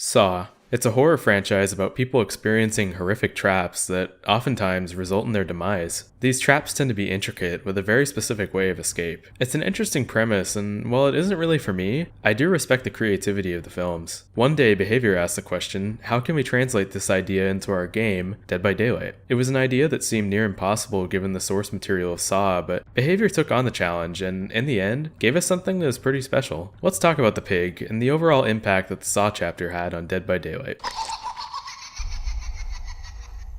Saw. It's a horror franchise about people experiencing horrific traps that oftentimes result in their demise. These traps tend to be intricate with a very specific way of escape. It's an interesting premise, and while it isn't really for me, I do respect the creativity of the films. One day, Behavior asked the question, how can we translate this idea into our game, Dead by Daylight? It was an idea that seemed near impossible given the source material of Saw, but Behavior took on the challenge and, in the end, gave us something that was pretty special. Let's talk about the pig and the overall impact that the Saw chapter had on Dead by Daylight.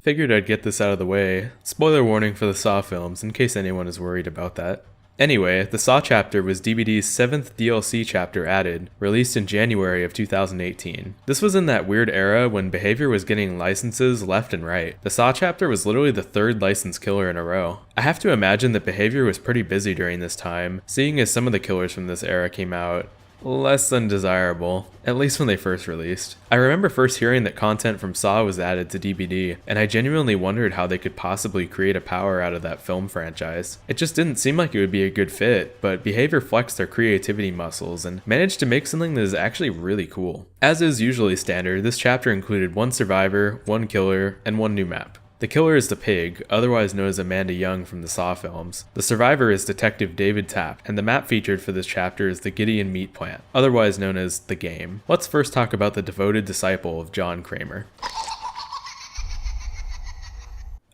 Figured I'd get this out of the way. Spoiler warning for the Saw films, in case anyone is worried about that. Anyway, the Saw chapter was DBD's 7th DLC chapter added, released in January of 2018. This was in that weird era when Behavior was getting licenses left and right. The Saw chapter was literally the 3rd licensed killer in a row. I have to imagine that Behavior was pretty busy during this time, seeing as some of the killers from this era came out less than desirable, at least when they first released. I remember first hearing that content from Saw was added to DBD, and I genuinely wondered how they could possibly create a power out of that film franchise. It just didn't seem like it would be a good fit, but Behavior flexed their creativity muscles and managed to make something that is actually really cool. As is usually standard, this chapter included 1 survivor, 1 killer, and 1 new map. The killer is the pig, otherwise known as Amanda Young from the Saw films. The survivor is Detective David Tapp, and the map featured for this chapter is the Gideon Meat Plant, otherwise known as The Game. Let's first talk about the devoted disciple of John Kramer.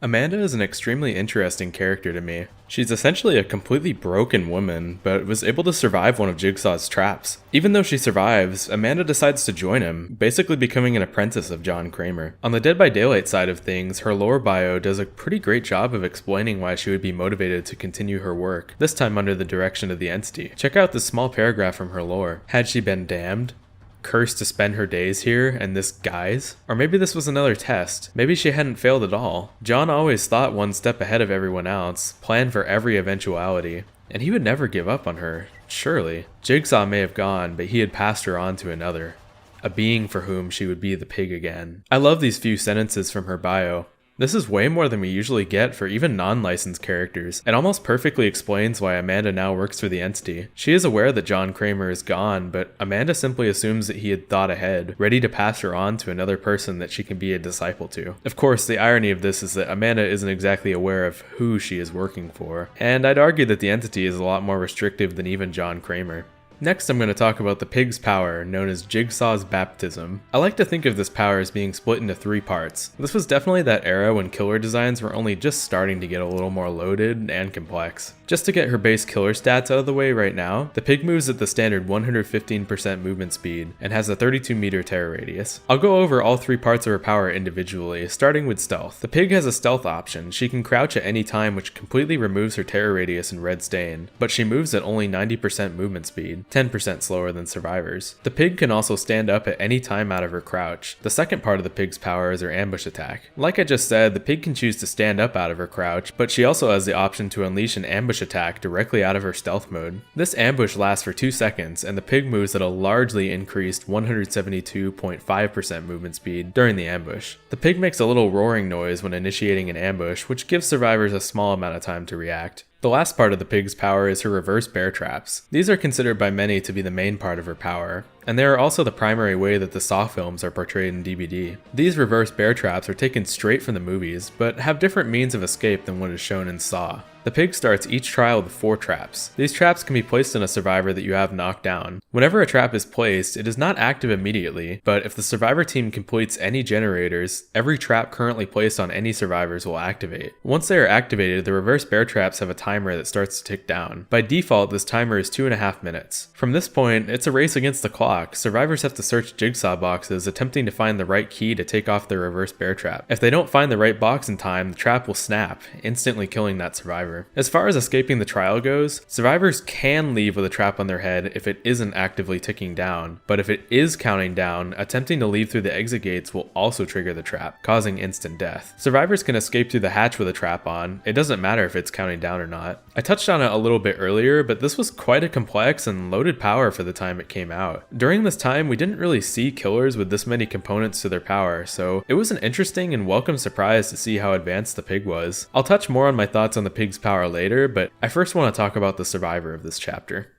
Amanda is an extremely interesting character to me. She's essentially a completely broken woman, but was able to survive one of Jigsaw's traps. Even though she survives, Amanda decides to join him, basically becoming an apprentice of John Kramer. On the Dead by Daylight side of things, her lore bio does a pretty great job of explaining why she would be motivated to continue her work, this time under the direction of the entity. Check out this small paragraph from her lore. Had she been damned? Cursed to spend her days here in this guise? Or maybe this was another test. Maybe she hadn't failed at all. John always thought one step ahead of everyone else, planned for every eventuality, and he would never give up on her, surely. Jigsaw may have gone, but he had passed her on to another, a being for whom she would be the pig again. I love these few sentences from her bio. This is way more than we usually get for even non-licensed characters. It almost perfectly explains why Amanda now works for the entity. She is aware that John Kramer is gone, but Amanda simply assumes that he had thought ahead, ready to pass her on to another person that she can be a disciple to. Of course, the irony of this is that Amanda isn't exactly aware of who she is working for, and I'd argue that the entity is a lot more restrictive than even John Kramer. Next, I'm going to talk about the pig's power, known as Jigsaw's baptism. I like to think of this power as being split into 3 parts. This was definitely that era when killer designs were only just starting to get a little more loaded and complex. Just to get her base killer stats out of the way right now, the pig moves at the standard 115% movement speed and has a 32-meter terror radius. I'll go over all 3 parts of her power individually, starting with stealth. The pig has a stealth option. She can crouch at any time, which completely removes her terror radius and red stain, but she moves at only 90% movement speed, 10% slower than survivors. The pig can also stand up at any time out of her crouch. The second part of the pig's power is her ambush attack. Like I just said, the pig can choose to stand up out of her crouch, but she also has the option to unleash an ambush attack directly out of her stealth mode. This ambush lasts for 2 seconds, and the pig moves at a largely increased 172.5% movement speed during the ambush. The pig makes a little roaring noise when initiating an ambush, which gives survivors a small amount of time to react. The last part of the pig's power is her reverse bear traps. These are considered by many to be the main part of her power, and they are also the primary way that the Saw films are portrayed in DBD. These reverse bear traps are taken straight from the movies, but have different means of escape than what is shown in Saw. The pig starts each trial with 4 traps. These traps can be placed on a survivor that you have knocked down. Whenever a trap is placed, it is not active immediately, but if the survivor team completes any generators, every trap currently placed on any survivors will activate. Once they are activated, the reverse bear traps have a timer that starts to tick down. By default, this timer is 2.5 minutes. From this point, it's a race against the clock. Survivors have to search Jigsaw boxes, attempting to find the right key to take off their reverse bear trap. If they don't find the right box in time, the trap will snap, instantly killing that survivor. As far as escaping the trial goes, survivors can leave with a trap on their head if it isn't actively ticking down, but if it is counting down, attempting to leave through the exit gates will also trigger the trap, causing instant death. Survivors can escape through the hatch with a trap on. It doesn't matter if it's counting down or not. I touched on it a little bit earlier, but this was quite a complex and loaded power for the time it came out. During this time, we didn't really see killers with this many components to their power, so it was an interesting and welcome surprise to see how advanced the pig was. I'll touch more on my thoughts on the pig's power later, but I first want to talk about the survivor of this chapter.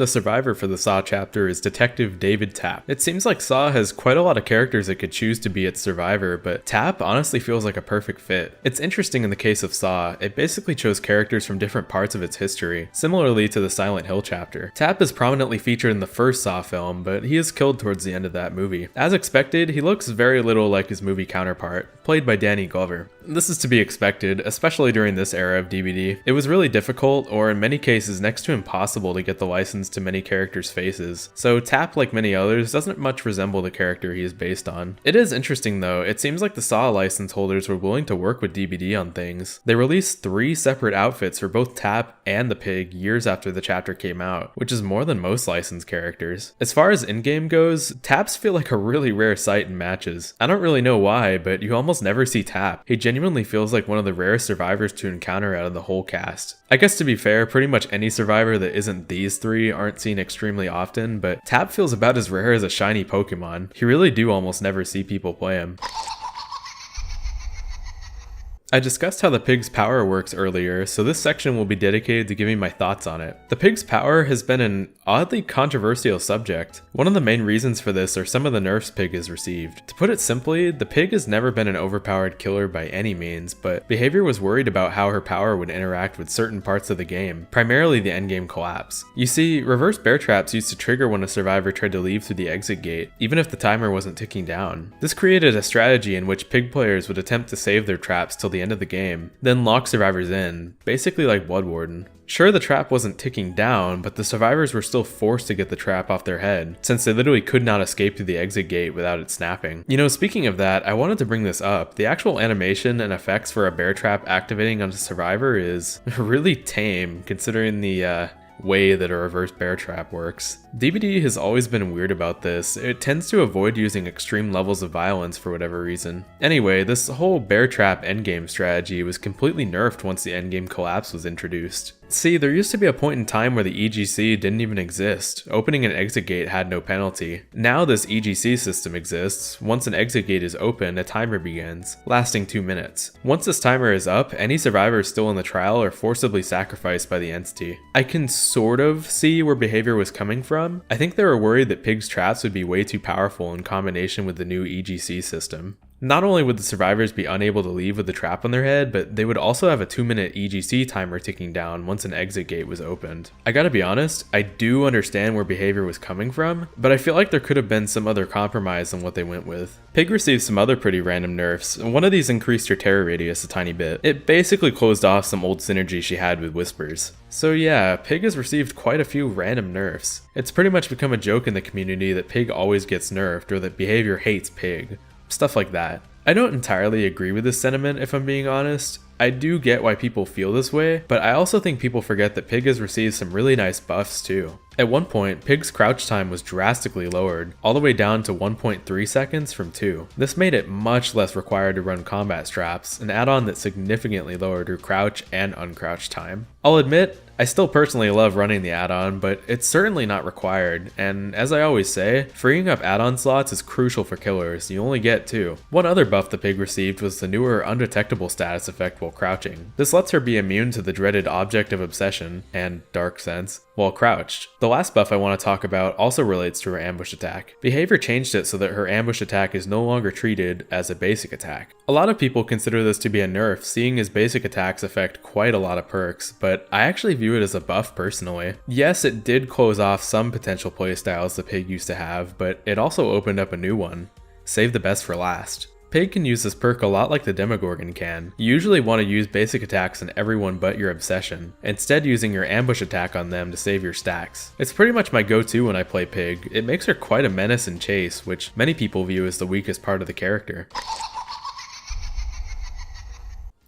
The survivor for the Saw chapter is Detective David Tapp. It seems like Saw has quite a lot of characters it could choose to be its survivor, but Tapp honestly feels like a perfect fit. It's interesting in the case of Saw, it basically chose characters from different parts of its history, similarly to the Silent Hill chapter. Tapp is prominently featured in the first Saw film, but he is killed towards the end of that movie. As expected, he looks very little like his movie counterpart, played by Danny Glover. This is to be expected, especially during this era of DBD. It was really difficult, or in many cases next to impossible, to get the license to many characters' faces, so Tapp, like many others, doesn't much resemble the character he is based on. It is interesting though, it seems like the Saw license holders were willing to work with DBD on things. They released 3 separate outfits for both Tapp and the pig years after the chapter came out, which is more than most licensed characters. As far as in-game goes, Tapps feel like a really rare sight in matches. I don't really know why, but you almost never see Tapp. He genuinely feels like one of the rarest survivors to encounter out of the whole cast. I guess to be fair, pretty much any survivor that isn't these 3 aren't seen extremely often, but Tapp feels about as rare as a shiny Pokemon. You really do almost never see people play him. I discussed how the pig's power works earlier, so this section will be dedicated to giving my thoughts on it. The pig's power has been an oddly controversial subject. One of the main reasons for this are some of the nerfs Pig has received. To put it simply, the pig has never been an overpowered killer by any means, but Behavior was worried about how her power would interact with certain parts of the game, primarily the endgame collapse. You see, reverse bear traps used to trigger when a survivor tried to leave through the exit gate, even if the timer wasn't ticking down. This created a strategy in which pig players would attempt to save their traps till the end of the game, then lock survivors in, basically like Blood Warden. Sure, the trap wasn't ticking down, but the survivors were still forced to get the trap off their head, since they literally could not escape through the exit gate without it snapping. You know, speaking of that, I wanted to bring this up. The actual animation and effects for a bear trap activating on a survivor is really tame, considering the way that a reverse bear trap works. DBD has always been weird about this. It tends to avoid using extreme levels of violence for whatever reason. Anyway, this whole bear trap endgame strategy was completely nerfed once the endgame collapse was introduced. See, there used to be a point in time where the EGC didn't even exist. Opening an exit gate had no penalty. Now this EGC system exists. Once an exit gate is open, a timer begins, lasting 2 minutes. Once this timer is up, any survivors still in the trial are forcibly sacrificed by the entity. I can sort of see where Behavior was coming from. I think they were worried that Pig's traps would be way too powerful in combination with the new EGC system. Not only would the survivors be unable to leave with the trap on their head, but they would also have a 2-minute EGC timer ticking down once an exit gate was opened. I gotta be honest, I do understand where Behavior was coming from, but I feel like there could have been some other compromise than what they went with. Pig received some other pretty random nerfs. One of these increased her terror radius a tiny bit. It basically closed off some old synergy she had with Whispers. So yeah, Pig has received quite a few random nerfs. It's pretty much become a joke in the community that Pig always gets nerfed or that Behavior hates Pig. Stuff like that. I don't entirely agree with this sentiment if I'm being honest. I do get why people feel this way, but I also think people forget that Pig has received some really nice buffs too. At one point, Pig's crouch time was drastically lowered, all the way down to 1.3 seconds from 2. This made it much less required to run combat straps, an add-on that significantly lowered her crouch and uncrouch time. I'll admit, I still personally love running the add-on, but it's certainly not required, and as I always say, freeing up add-on slots is crucial for killers, you only get 2. One other buff the Pig received was the newer undetectable status effect while crouching. This lets her be immune to the dreaded object of obsession, and dark sense, while crouched. The last buff I want to talk about also relates to her ambush attack. Behavior changed it so that her ambush attack is no longer treated as a basic attack. A lot of people consider this to be a nerf, seeing as basic attacks affect quite a lot of perks, but I actually view it as a buff personally. Yes, it did close off some potential playstyles the Pig used to have, but it also opened up a new one. Save the best for last. Pig can use this perk a lot like the Demogorgon can. You usually want to use basic attacks on everyone but your obsession, instead using your ambush attack on them to save your stacks. It's pretty much my go-to when I play Pig. It makes her quite a menace in chase, which many people view as the weakest part of the character.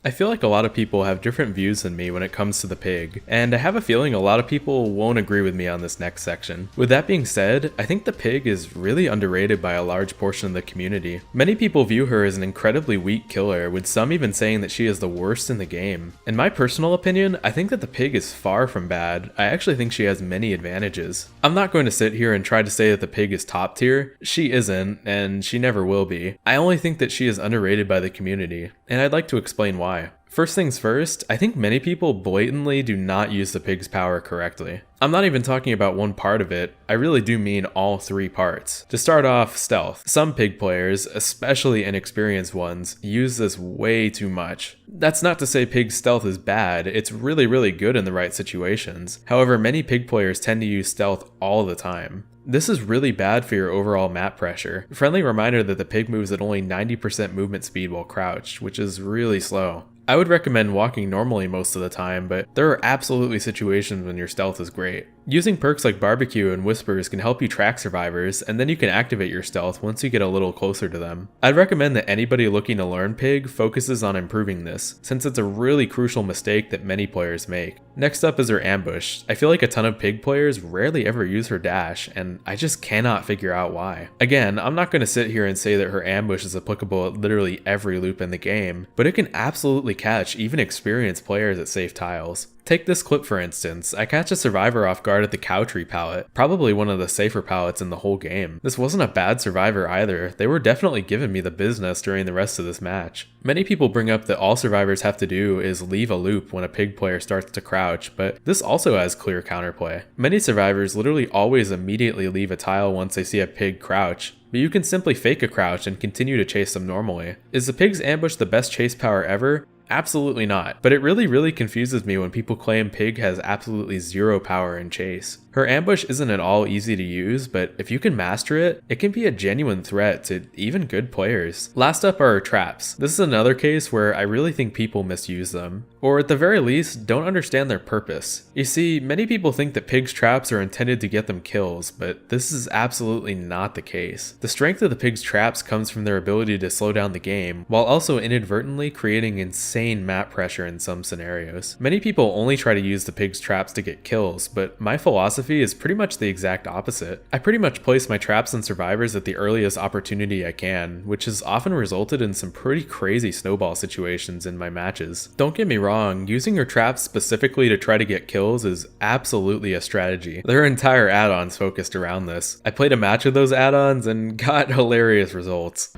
I feel like a lot of people have different views than me when it comes to the Pig, and I have a feeling a lot of people won't agree with me on this next section. With that being said, I think the Pig is really underrated by a large portion of the community. Many people view her as an incredibly weak killer, with some even saying that she is the worst in the game. In my personal opinion, I think that the Pig is far from bad. I actually think she has many advantages. I'm not going to sit here and try to say that the Pig is top tier. She isn't, and she never will be. I only think that she is underrated by the community, and I'd like to explain why. First things first, I think many people blatantly do not use the pig's power correctly. I'm not even talking about one part of it, I really do mean all 3 parts. To start off, stealth. Some pig players, especially inexperienced ones, use this way too much. That's not to say pig's stealth is bad, it's really good in the right situations. However, many pig players tend to use stealth all the time. This is really bad for your overall map pressure. Friendly reminder that the pig moves at only 90% movement speed while crouched, which is really slow. I would recommend walking normally most of the time, but there are absolutely situations when your stealth is great. Using perks like Barbecue and Whispers can help you track survivors, and then you can activate your stealth once you get a little closer to them. I'd recommend that anybody looking to learn pig focuses on improving this, since it's a really crucial mistake that many players make. Next up is her ambush. I feel like a ton of pig players rarely ever use her dash, and I just cannot figure out why. Again, I'm not going to sit here and say that her ambush is applicable at literally every loop in the game, but it can absolutely catch even experienced players at safe tiles. Take this clip for instance. I catch a survivor off guard at the cow tree pallet, probably one of the safer pallets in the whole game. This wasn't a bad survivor either, they were definitely giving me the business during the rest of this match. Many people bring up that all survivors have to do is leave a loop when a pig player starts to crouch, but this also has clear counterplay. Many survivors literally always immediately leave a tile once they see a pig crouch, but you can simply fake a crouch and continue to chase them normally. Is the pig's ambush the best chase power ever? Absolutely not, but it really confuses me when people claim pig has absolutely 0 power in chase. Her ambush isn't at all easy to use, but if you can master it, it can be a genuine threat to even good players. Last up are her traps. This is another case where I really think people misuse them, or at the very least, don't understand their purpose. You see, many people think that pig's traps are intended to get them kills, but this is absolutely not the case. The strength of the pig's traps comes from their ability to slow down the game, while also inadvertently creating insane map pressure in some scenarios. Many people only try to use the pig's traps to get kills, but my philosophy is pretty much the exact opposite. I pretty much place my traps and survivors at the earliest opportunity I can, which has often resulted in some pretty crazy snowball situations in my matches. Don't get me wrong, using your traps specifically to try to get kills is absolutely a strategy. There are entire add-ons focused around this. I played a match of those add-ons and got hilarious results.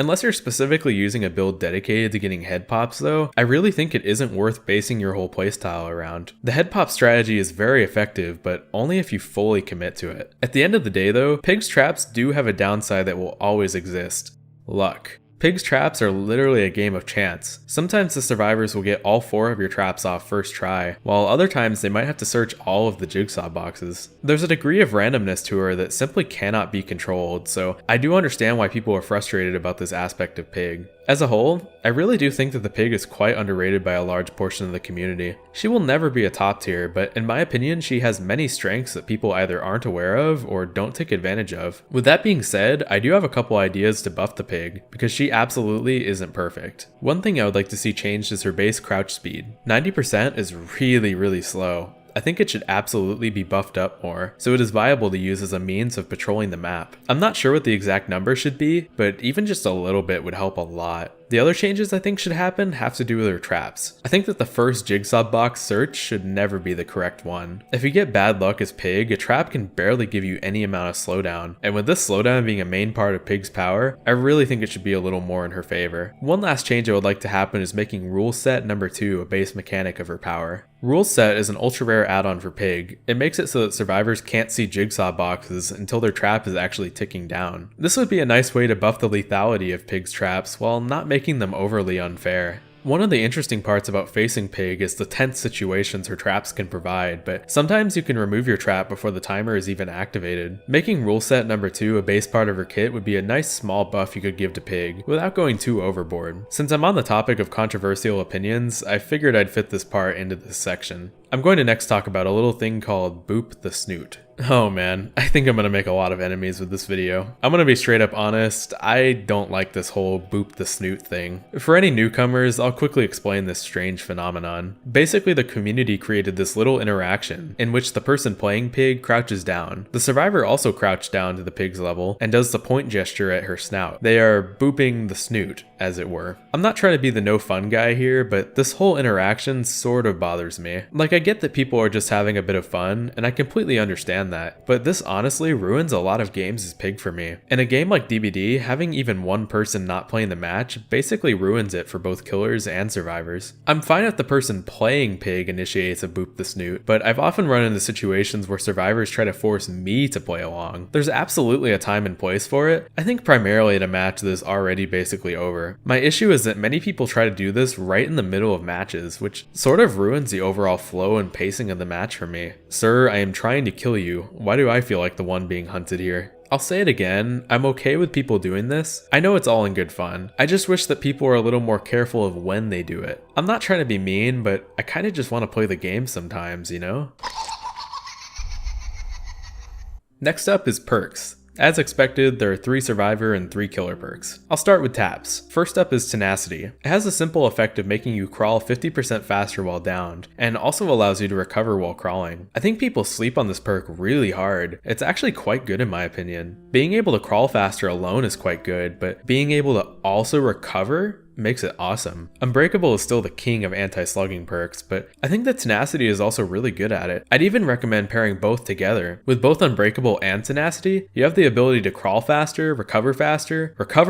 Unless you're specifically using a build dedicated to getting head pops though, I really think it isn't worth basing your whole playstyle around. The head pop strategy is very effective, but only if you fully commit to it. At the end of the day though, pig's traps do have a downside that will always exist: luck. Pig's traps are literally a game of chance. Sometimes the survivors will get all 4 of your traps off first try, while other times they might have to search all of the Jigsaw boxes. There's a degree of randomness to her that simply cannot be controlled, so I do understand why people are frustrated about this aspect of pig. As a whole, I really do think that the pig is quite underrated by a large portion of the community. She will never be a top tier, but in my opinion she has many strengths that people either aren't aware of or don't take advantage of. With that being said, I do have a couple ideas to buff the pig, because she absolutely isn't perfect. One thing I would like to see changed is her base crouch speed. 90% is really slow. I think it should absolutely be buffed up more, so it is viable to use as a means of patrolling the map. I'm not sure what the exact number should be, but even just a little bit would help a lot. The other changes I think should happen have to do with her traps. I think that the first Jigsaw box search should never be the correct one. If you get bad luck as pig, a trap can barely give you any amount of slowdown, and with this slowdown being a main part of pig's power, I really think it should be a little more in her favor. One last change I would like to happen is making rule set number 2 a base mechanic of her power. Rule set is an ultra rare add-on for pig. It makes it so that survivors can't see Jigsaw boxes until their trap is actually ticking down. This would be a nice way to buff the lethality of pig's traps while not making them overly unfair. One of the interesting parts about facing pig is the tense situations her traps can provide, but sometimes you can remove your trap before the timer is even activated. Making rule set number 2 a base part of her kit would be a nice small buff you could give to pig, without going too overboard. Since I'm on the topic of controversial opinions, I figured I'd fit this part into this section. I'm going to next talk about a little thing called Boop the Snoot. Oh man, I think I'm gonna make a lot of enemies with this video. I'm gonna be straight up honest, I don't like this whole boop the snoot thing. For any newcomers, I'll quickly explain this strange phenomenon. Basically, the community created this little interaction in which the person playing pig crouches down. The survivor also crouched down to the pig's level and does the point gesture at her snout. They are booping the snoot, as it were. I'm not trying to be the no fun guy here, but this whole interaction sort of bothers me. Like, I get that people are just having a bit of fun, and I completely understand that, but this honestly ruins a lot of games as pig for me. In a game like DBD, having even one person not playing the match basically ruins it for both killers and survivors. I'm fine if the person playing pig initiates a boop the snoot, but I've often run into situations where survivors try to force me to play along. There's absolutely a time and place for it, I think primarily at a match that is already basically over. My issue is that many people try to do this right in the middle of matches, which sort of ruins the overall flow and pacing of the match for me. Sir, I am trying to kill you. Why do I feel like the one being hunted here? I'll say it again, I'm okay with people doing this. I know it's all in good fun. I just wish that people are a little more careful of when they do it. I'm not trying to be mean, but I kinda just want to play the game sometimes, you know? Next up is perks. As expected, there are 3 survivor and 3 killer perks. I'll start with taps. First up is tenacity. It has a simple effect of making you crawl 50% faster while downed, and also allows you to recover while crawling. I think people sleep on this perk really hard. It's actually quite good in my opinion. Being able to crawl faster alone is quite good, but being able to also recover makes it awesome. Unbreakable is still the king of anti-slugging perks, but I think that tenacity is also really good at it. I'd even recommend pairing both together. With both unbreakable and tenacity, you have the ability to crawl faster, recover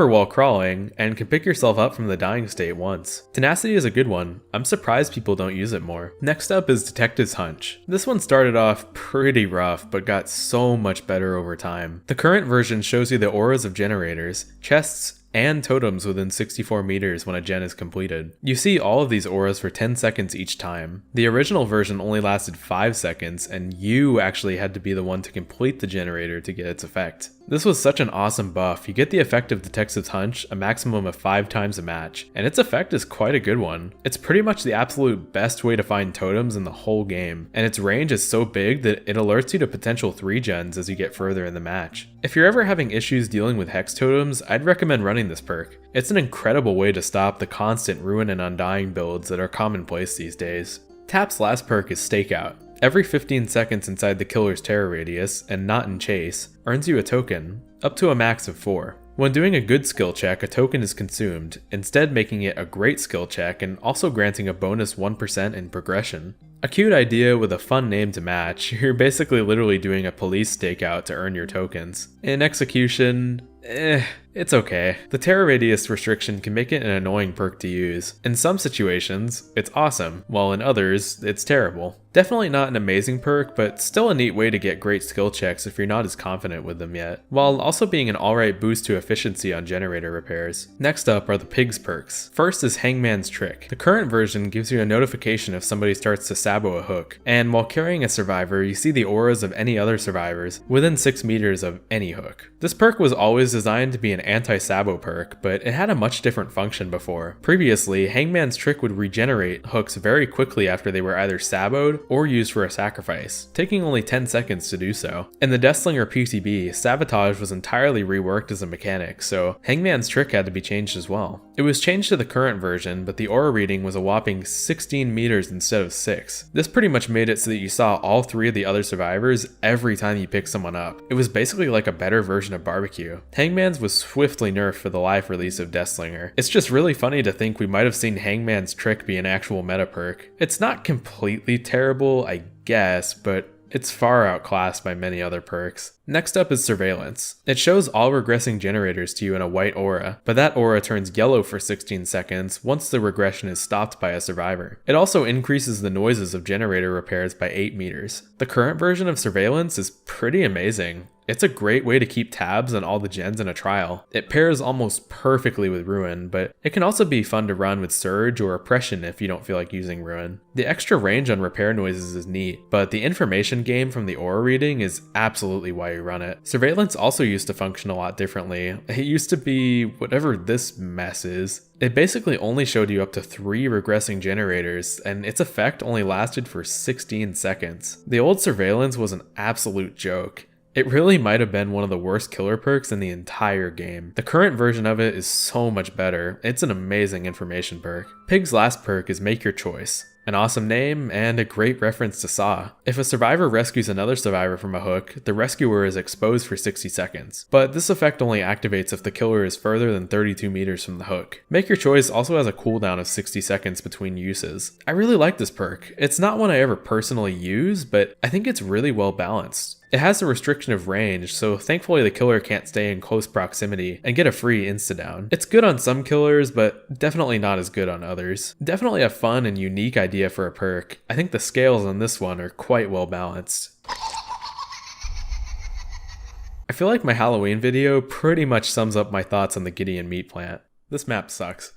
while crawling, and can pick yourself up from the dying state once. Tenacity is a good one. I'm surprised people don't use it more. Next up is Detective's Hunch. This one started off pretty rough, but got so much better over time. The current version shows you the auras of generators, chests, and totems within 64 meters when a gen is completed. You see all of these auras for 10 seconds each time. The original version only lasted 5 seconds, and you actually had to be the one to complete the generator to get its effect. This was such an awesome buff. You get the effect of Detective's Hunch a maximum of 5 times a match, and its effect is quite a good one. It's pretty much the absolute best way to find totems in the whole game, and its range is so big that it alerts you to potential 3 gens as you get further in the match. If you're ever having issues dealing with hex totems, I'd recommend running this perk. It's an incredible way to stop the constant ruin and undying builds that are commonplace these days. Tap's last perk is Stakeout. Every 15 seconds inside the killer's terror radius, and not in chase, earns you a token, up to a max of 4. When doing a good skill check, a token is consumed, instead making it a great skill check and also granting a bonus 1% in progression. A cute idea with a fun name to match, you're basically literally doing a police stakeout to earn your tokens. In execution, it's okay. The terror radius restriction can make it an annoying perk to use. In some situations, it's awesome, while in others, it's terrible. Definitely not an amazing perk, but still a neat way to get great skill checks if you're not as confident with them yet, while also being an alright boost to efficiency on generator repairs. Next up are the pigs perks. First is Hangman's Trick. The current version gives you a notification if somebody starts to sabo a hook, and while carrying a survivor, you see the auras of any other survivors within 6 meters of any hook. This perk was always designed to be an anti-sabo perk, but it had a much different function before. Previously, Hangman's Trick would regenerate hooks very quickly after they were either saboed or used for a sacrifice, taking only 10 seconds to do so. In the Deathslinger PTB, sabotage was entirely reworked as a mechanic, so Hangman's Trick had to be changed as well. It was changed to the current version, but the aura reading was a whopping 16 meters instead of 6. This pretty much made it so that you saw all 3 of the other survivors every time you picked someone up. It was basically like a better version of barbecue. Hangman's was swiftly nerfed for the live release of Deathslinger. It's just really funny to think we might have seen Hangman's Trick be an actual meta perk. It's not completely terrible, I guess, but it's far outclassed by many other perks. Next up is Surveillance. It shows all regressing generators to you in a white aura, but that aura turns yellow for 16 seconds once the regression is stopped by a survivor. It also increases the noises of generator repairs by 8 meters. The current version of Surveillance is pretty amazing. It's a great way to keep tabs on all the gens in a trial. It pairs almost perfectly with Ruin, but it can also be fun to run with Surge or Oppression if you don't feel like using Ruin. The extra range on repair noises is neat, but the information gain from the aura reading is absolutely why you run it. Surveillance also used to function a lot differently. It used to be whatever this mess is. It basically only showed you up to 3 regressing generators, and its effect only lasted for 16 seconds. The old Surveillance was an absolute joke. It really might have been one of the worst killer perks in the entire game. The current version of it is so much better. It's an amazing information perk. Pig's last perk is Make Your Choice. An awesome name, and a great reference to Saw. If a survivor rescues another survivor from a hook, the rescuer is exposed for 60 seconds. But this effect only activates if the killer is further than 32 meters from the hook. Make Your Choice also has a cooldown of 60 seconds between uses. I really like this perk. It's not one I ever personally use, but I think it's really well balanced. It has a restriction of range, so thankfully the killer can't stay in close proximity and get a free insta-down. It's good on some killers, but definitely not as good on others. Definitely a fun and unique idea for a perk. I think the scales on this one are quite well balanced. I feel like my Halloween video pretty much sums up my thoughts on the Gideon meat plant. This map sucks.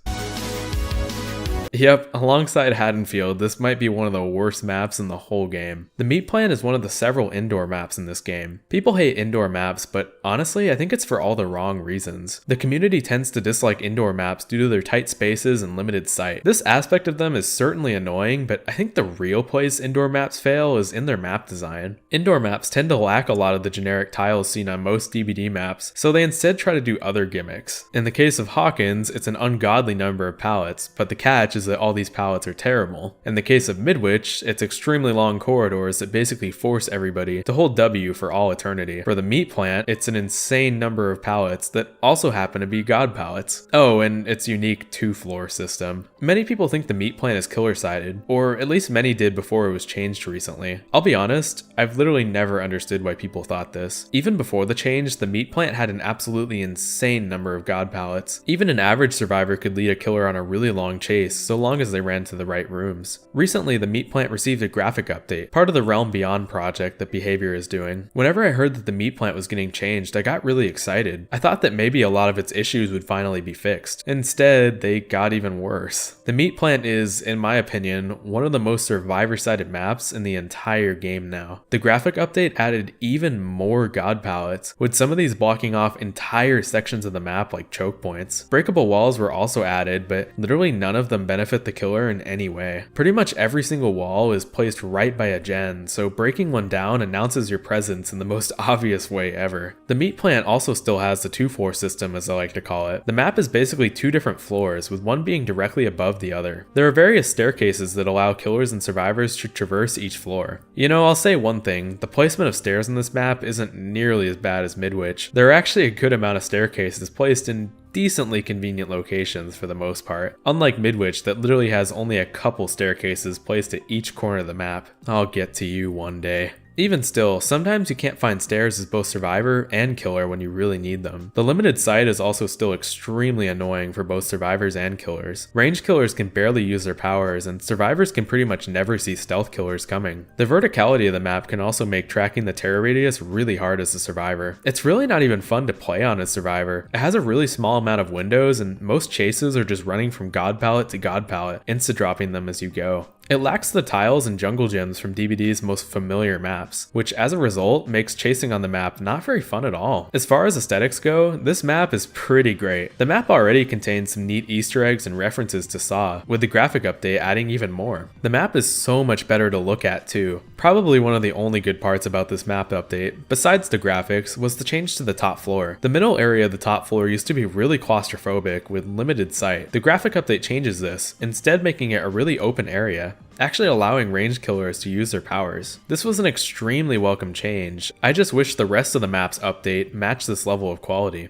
Yep, alongside Haddonfield, this might be one of the worst maps in the whole game. The meat plant is one of the several indoor maps in this game. People hate indoor maps, but honestly, I think it's for all the wrong reasons. The community tends to dislike indoor maps due to their tight spaces and limited sight. This aspect of them is certainly annoying, but I think the real place indoor maps fail is in their map design. Indoor maps tend to lack a lot of the generic tiles seen on most DBD maps, so they instead try to do other gimmicks. In the case of Hawkins, it's an ungodly number of pallets, but the catch is that all these pallets are terrible. In the case of Midwich, it's extremely long corridors that basically force everybody to hold W for all eternity. For the meat plant, it's an insane number of pallets that also happen to be god pallets. Oh, and its unique 2-floor system. Many people think the meat plant is killer-sided, or at least many did before it was changed recently. I'll be honest, I've literally never understood why people thought this. Even before the change, the meat plant had an absolutely insane number of god pallets. Even an average survivor could lead a killer on a really long chase, so long as they ran to the right rooms. Recently, the meat plant received a graphic update, part of the Realm Beyond project that Behavior is doing. Whenever I heard that the meat plant was getting changed, I got really excited. I thought that maybe a lot of its issues would finally be fixed. Instead, they got even worse. The meat plant is, in my opinion, one of the most survivor-sided maps in the entire game now. The graphic update added even more god pallets, with some of these blocking off entire sections of the map like choke points. Breakable walls were also added, but literally none of them benefit the killer in any way. Pretty much every single wall is placed right by a gen, so breaking one down announces your presence in the most obvious way ever. The meat plant also still has the 2-floor system, as I like to call it. The map is basically 2 different floors, with one being directly above the other. There are various staircases that allow killers and survivors to traverse each floor. You know, I'll say one thing, the placement of stairs in this map isn't nearly as bad as Midwich. There are actually a good amount of staircases placed in decently convenient locations for the most part, unlike Midwich that literally has only a couple staircases placed at each corner of the map. I'll get to you one day. Even still, sometimes you can't find stairs as both survivor and killer when you really need them. The limited sight is also still extremely annoying for both survivors and killers. Ranged killers can barely use their powers, and survivors can pretty much never see stealth killers coming. The verticality of the map can also make tracking the terror radius really hard as a survivor. It's really not even fun to play on as survivor. It has a really small amount of windows, and most chases are just running from god pallet to god pallet, insta-dropping them as you go. It lacks the tiles and jungle gems from DBD's most familiar maps, which as a result makes chasing on the map not very fun at all. As far as aesthetics go, this map is pretty great. The map already contains some neat Easter eggs and references to Saw, with the graphic update adding even more. The map is so much better to look at too. Probably one of the only good parts about this map update, besides the graphics, was the change to the top floor. The middle area of the top floor used to be really claustrophobic with limited sight. The graphic update changes this, instead making it a really open area, actually allowing ranged killers to use their powers. This was an extremely welcome change. I just wish the rest of the map's update matched this level of quality.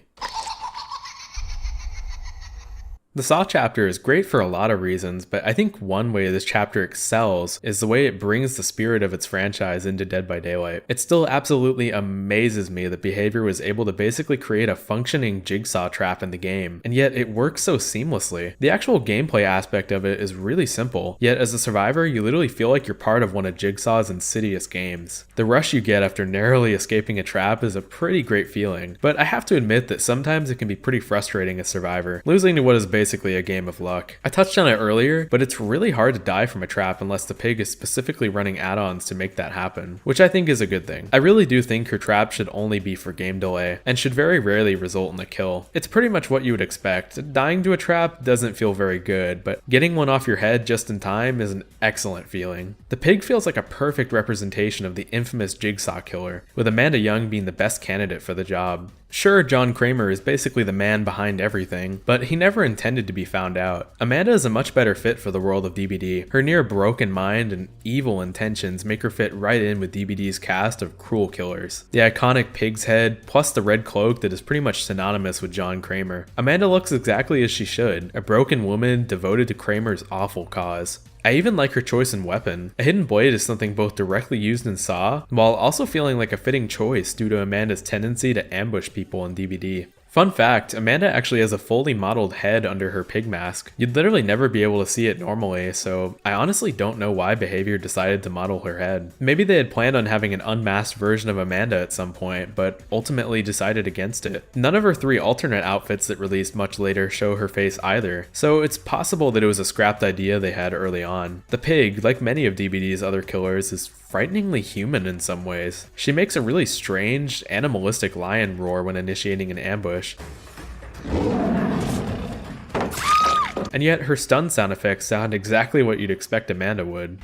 The Saw chapter is great for a lot of reasons, but I think one way this chapter excels is the way it brings the spirit of its franchise into Dead by Daylight. It still absolutely amazes me that Behavior was able to basically create a functioning Jigsaw trap in the game, and yet it works so seamlessly. The actual gameplay aspect of it is really simple, yet as a survivor, you literally feel like you're part of one of Jigsaw's insidious games. The rush you get after narrowly escaping a trap is a pretty great feeling, but I have to admit that sometimes it can be pretty frustrating as Survivor, losing to what is basically a game of luck. I touched on it earlier, but it's really hard to die from a trap unless the pig is specifically running add-ons to make that happen, which I think is a good thing. I really do think her trap should only be for game delay, and should very rarely result in a kill. It's pretty much what you would expect. Dying to a trap doesn't feel very good, but getting one off your head just in time is an excellent feeling. The pig feels like a perfect representation of the infamous Jigsaw killer, with Amanda Young being the best candidate for the job. Sure, John Kramer is basically the man behind everything, but he never intended to be found out. Amanda is a much better fit for the world of DBD. Her near broken mind and evil intentions make her fit right in with DBD's cast of cruel killers. The iconic pig's head, plus the red cloak that is pretty much synonymous with John Kramer. Amanda looks exactly as she should, a broken woman devoted to Kramer's awful cause. I even like her choice in weapon. A hidden blade is something both directly used in Saw, while also feeling like a fitting choice due to Amanda's tendency to ambush people in DBD. Fun fact, Amanda actually has a fully modeled head under her pig mask. You'd literally never be able to see it normally, so I honestly don't know why Behavior decided to model her head. Maybe they had planned on having an unmasked version of Amanda at some point, but ultimately decided against it. None of her 3 alternate outfits that released much later show her face either, so it's possible that it was a scrapped idea they had early on. The pig, like many of DBD's other killers, is frighteningly human in some ways. She makes a really strange, animalistic lion roar when initiating an ambush. And yet her stun sound effects sound exactly what you'd expect Amanda would.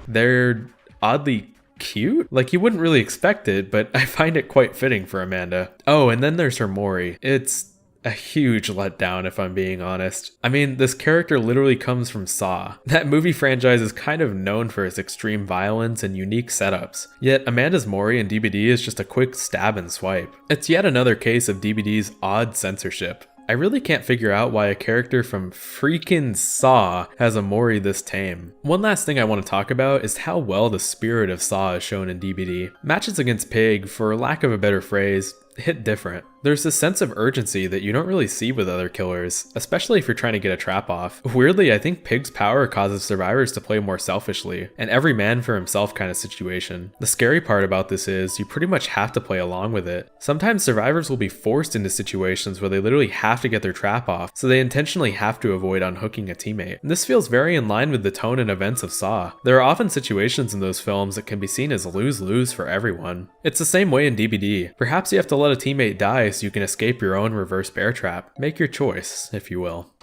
They're oddly cute? Like, you wouldn't really expect it, but I find it quite fitting for Amanda. Oh, and then there's her Mori. It's a huge letdown, if I'm being honest. I mean, this character literally comes from Saw. That movie franchise is kind of known for its extreme violence and unique setups, yet Amanda's Mori in DBD is just a quick stab and swipe. It's yet another case of DBD's odd censorship. I really can't figure out why a character from freaking Saw has a Mori this tame. One last thing I want to talk about is how well the spirit of Saw is shown in DBD. Matches against Pig, for lack of a better phrase, hit different. There's this sense of urgency that you don't really see with other killers, especially if you're trying to get a trap off. Weirdly, I think Pig's power causes survivors to play more selfishly, an every man for himself kind of situation. The scary part about this is you pretty much have to play along with it. Sometimes survivors will be forced into situations where they literally have to get their trap off, so they intentionally have to avoid unhooking a teammate. And this feels very in line with the tone and events of Saw. There are often situations in those films that can be seen as lose-lose for everyone. It's the same way in DBD. Perhaps you have to let a teammate die so you can escape your own reverse bear trap. Make your choice, if you will.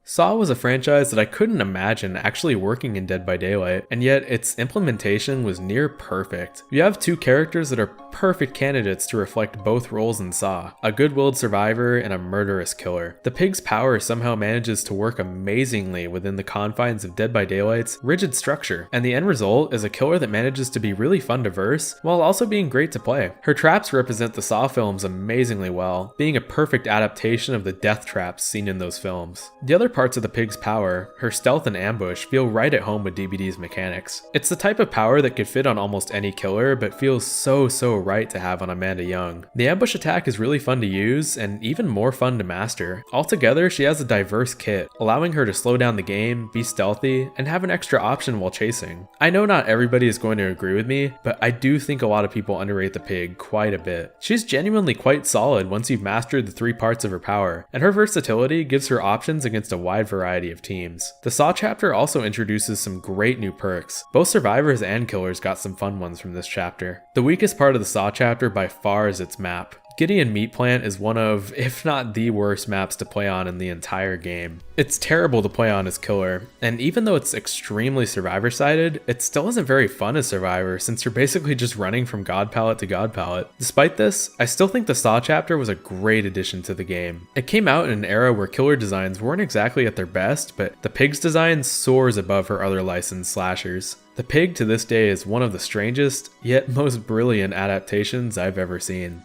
Saw was a franchise that I couldn't imagine actually working in Dead by Daylight, and yet its implementation was near perfect. You have 2 characters that are perfect candidates to reflect both roles in Saw, a good-willed survivor and a murderous killer. The pig's power somehow manages to work amazingly within the confines of Dead by Daylight's rigid structure, and the end result is a killer that manages to be really fun to verse, while also being great to play. Her traps represent the Saw films amazingly well, being a perfect adaptation of the death traps seen in those films. The other parts of the pig's power, her stealth and ambush, feel right at home with DBD's mechanics. It's the type of power that could fit on almost any killer, but feels so right to have on Amanda Young. The ambush attack is really fun to use, and even more fun to master. Altogether, she has a diverse kit, allowing her to slow down the game, be stealthy, and have an extra option while chasing. I know not everybody is going to agree with me, but I do think a lot of people underrate the pig quite a bit. She's genuinely quite solid once you've mastered the 3 parts of her power, and her versatility gives her options against a wide variety of teams. The Saw chapter also introduces some great new perks. Both survivors and killers got some fun ones from this chapter. The weakest part of the Saw chapter by far is its map. Gideon Meat Plant is one of, if not the worst maps to play on in the entire game. It's terrible to play on as killer, and even though it's extremely survivor-sided, it still isn't very fun as survivor since you're basically just running from god pallet to god pallet. Despite this, I still think the Saw chapter was a great addition to the game. It came out in an era where killer designs weren't exactly at their best, but the pig's design soars above her other licensed slashers. The pig to this day is one of the strangest, yet most brilliant adaptations I've ever seen.